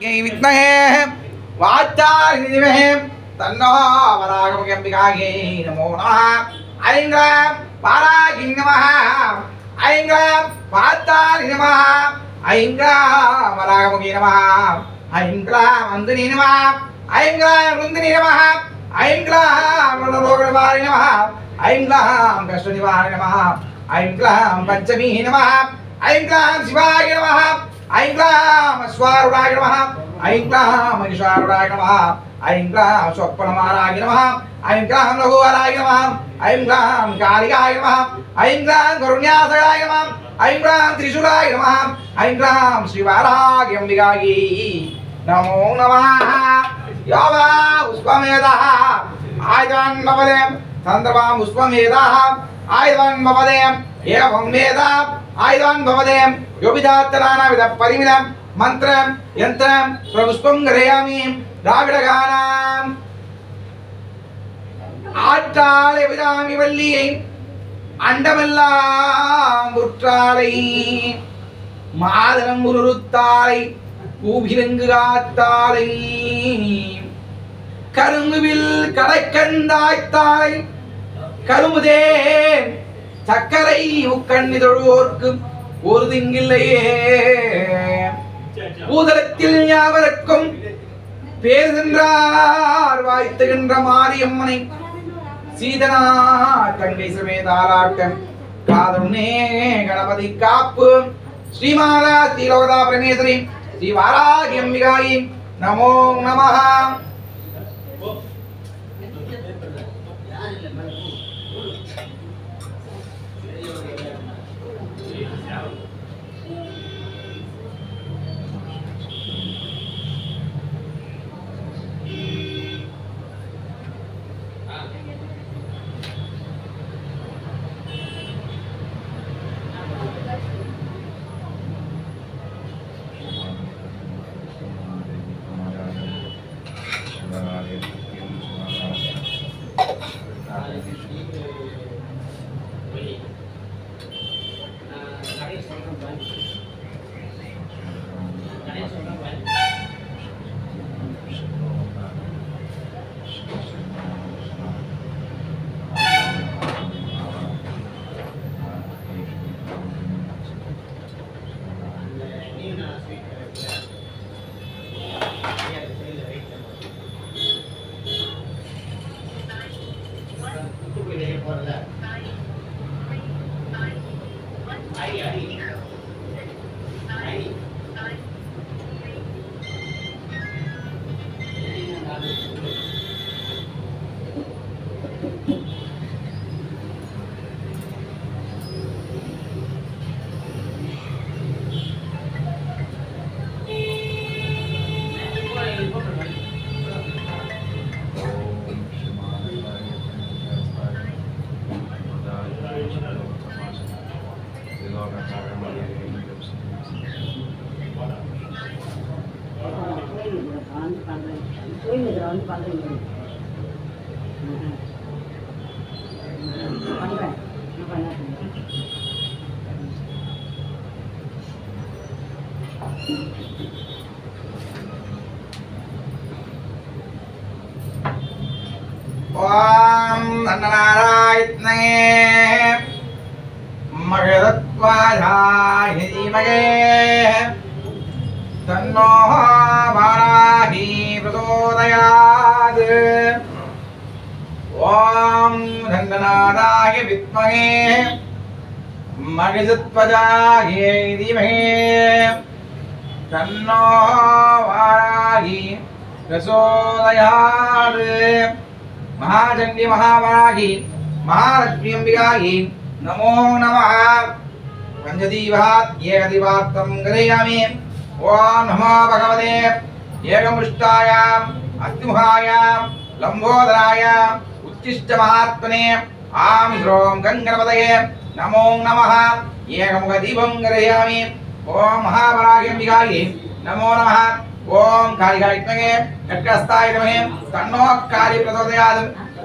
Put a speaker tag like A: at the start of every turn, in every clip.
A: विद्महे वाचालिनि धीमहि तन्नो वराहमिकायै नमो नमः। ऐं ग्रां वाराही नमः। ऐं ग्रां वाचालिनि नमः। ऐं ग्रां वराहमुखी नमः। ऐं ग्रां वन्दिनी नमः। ऐं ग्रां वृन्दिनी नमः। ऐं ग्रां रणरोगनिवारिणी नमः। ऐं ग्रां कष्टनिवारिणी नमः। ऐं ग्रां पञ्चमी नमः। ऐं ग्रां शिवाय नमः। ऐं ग्रां स्वारूढाय नमः। ऐं ग्रां महिषारूढाय नमः। ऐं ग्रां स्वप्नमाराय नमः। ऐं ग्रां लघुवराय नमः। ऐं ग्रां कालिकाय नमः। ऐं ग्रां करुण्यासयाय नमः। ऐं ग्रां त्रिशूलाय नमः। ऐं ग्रां श्रीवाराह्यम्बिकायै नमो नमः। यो वा पुष्पमेधः आयुधान् भवते चन्द्रमा पुष्पमेधः आयुधान् भवते एवं वेद आयुधान् भवते योभिधात्तनानाविध परिमितं मन्त्रं यन्त्रं प्रपुष्पं ग्रहामि द्राविडगानाम् ஆற்றாளை விடாமி வள்ளியை அண்டமெல்லாம் உற்றாளை மாதனம் உருத்தாளை கூபிலங்கு காத்தாளை கருங்குவில் கடைக்கந்தாய்த்தாளை கருமுதேன் சக்கரை முக்கண்ணி தொழுவோர்க்கு ஒரு திங்கில்லையே பூதலத்தில் யாவருக்கும் பேர் சென்றார் வாய்த்துகின்ற மாரியம்மனை சீதனா கங்கை சமேதாராட்டம் காதுண்ணே கணபதி காப்பு ஸ்ரீமாதா ஸ்ரீலோகதா பரமேஸ்வரி ஸ்ரீ வாராகி அம்பிகாயி நமோ நமः. ஓம் நன்னநாராயணே மகதத்வாஜாய தீமகே தன்னோ வாராஹி பிரசோதயாத். ஓம் நன்னநாராய வித்மகே மகதத்வாஜாய தீமகே தன்னோ வாராஹி பிரசோதயாத். महाचंडी महावाराही महालक्ष्मी अंबिकायै नमो नमः. पंचदीवात् एकदीवात्तं गृह्णामि. ओम नमो भगवते एकमुष्टायाम् अत्युमुखायां लंबोदराय उच्चिष्टमहात्मने आं ह्रों गंगणपतये नमो नमः. एकमुखदीपं गृह्णामि. ओम महावराही अंबिकायै नमो नमः. ओम कालिकाय विद्महे खड्गहस्ताय धीमहि तन्नो काली प्रचोदयात्.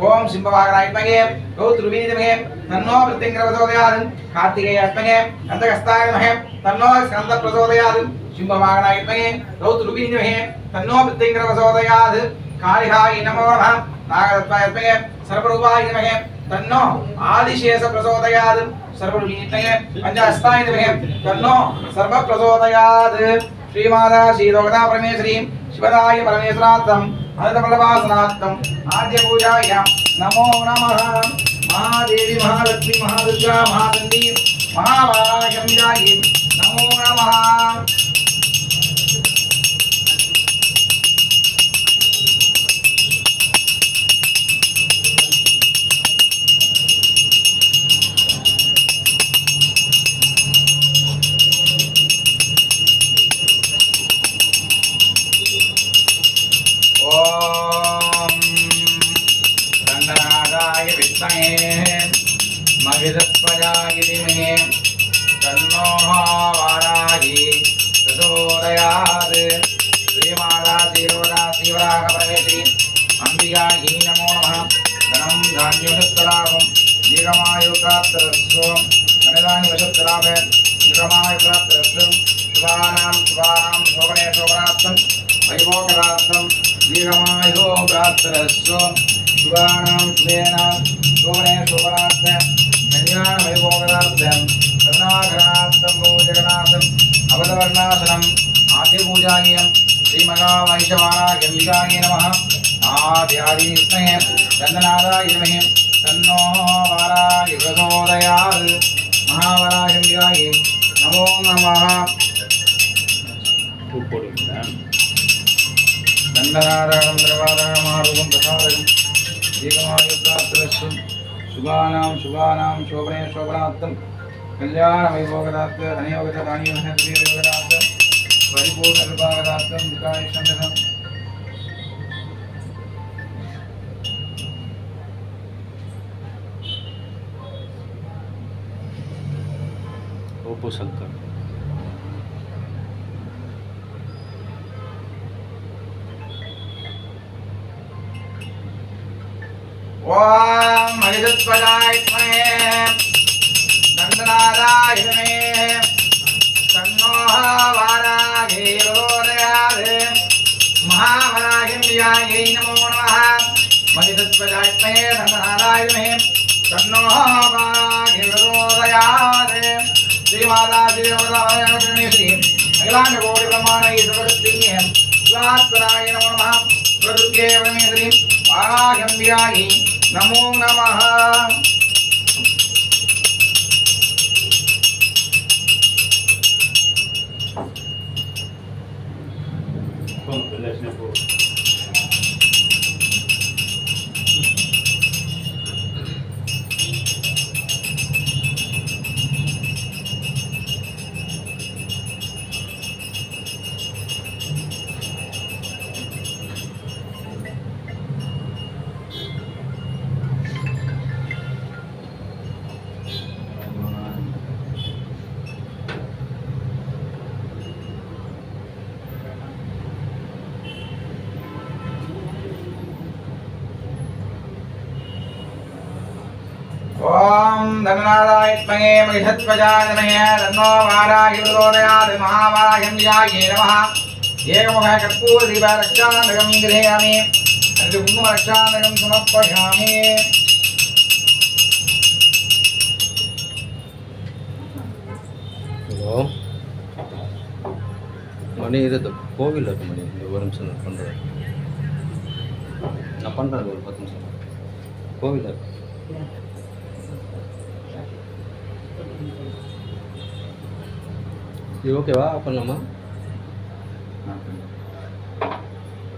A: ओम सिंहवाहनाय विद्महे रौद्रवीर्याय धीमहि तन्नो मृत्युंजय प्रचोदयात्. कार्तिकेयाय विद्महे अंधकस्ताय धीमहि तन्नो स्कंद प्रचोदयात्. சிம்மவாகனாய வித்மகே ரௌத்ருபீ வித்மகே தன்னோ மிருத்யுஞ்சய பிரசோதயாத் காளிகாய நமோ நமः நாகதத்வாய வித்மகே சர்வரூபாய வித்மகே तन्नो आदिशेष प्रचोदयात् सर्वरूपीत्महे पंचहस्ताय विद्महे तन्नो सर्व प्रचोदयात् श्रीमाता श्रीलोकदा परमेश्वरी शिवदाय परमेश्वरार्थम अनन्तफलवासनार्थम आद्य पूजायां नमो नमः महादेवी महालक्ष्मी महादुर्गा महाचण्डी महावाराह्यम्बिकायै नमो नमः शुभानां शोभने शोभनार्थं कल्याण वैभोगदार्थ धनयोगदार्थ दानयोगदार्थ परिपूर्ण विभागदार्थं विकाय चंद्रम
B: ओपो शंकर
A: ओम हरिदत्वजाय विद्महे दंडनादाय धीमहि तन्नो वाराही प्रचोदयात् महावराहिम्बिकायै नमो नमः हरिदत्वजाय विद्महे दंडनादाय धीमहि तन्नो वाराही प्रचोदयात् श्रीमाता श्रीलोकदा अखिलांड कोटि ब्रह्मांड ईश्वरशक्तिः स्वात्मनाय नमो नमः प्रदुर्गे परमेश्वरी वाराह्यम्बिकायै नमो नमः ओम धननादाय विद्महे महिषध्वजाय धीमहि तन्नो वाराही प्रचोदयात् महावाराह्यम्बिकायै नमः एकमुखः कर्पूरदीपरक्षान्तकं गृह्णामि कुङ्कुमरक्षान्तकं समर्पयामि
B: ஹலோ மணி இது கோவில் இருக்கு மணி இந்த ஒரு நிமிஷம் நான் பண்ணுறேன் ஒரு 10 நிமிஷம் கோவில் இருக்கு இது ஓகேவா பண்ணலாமா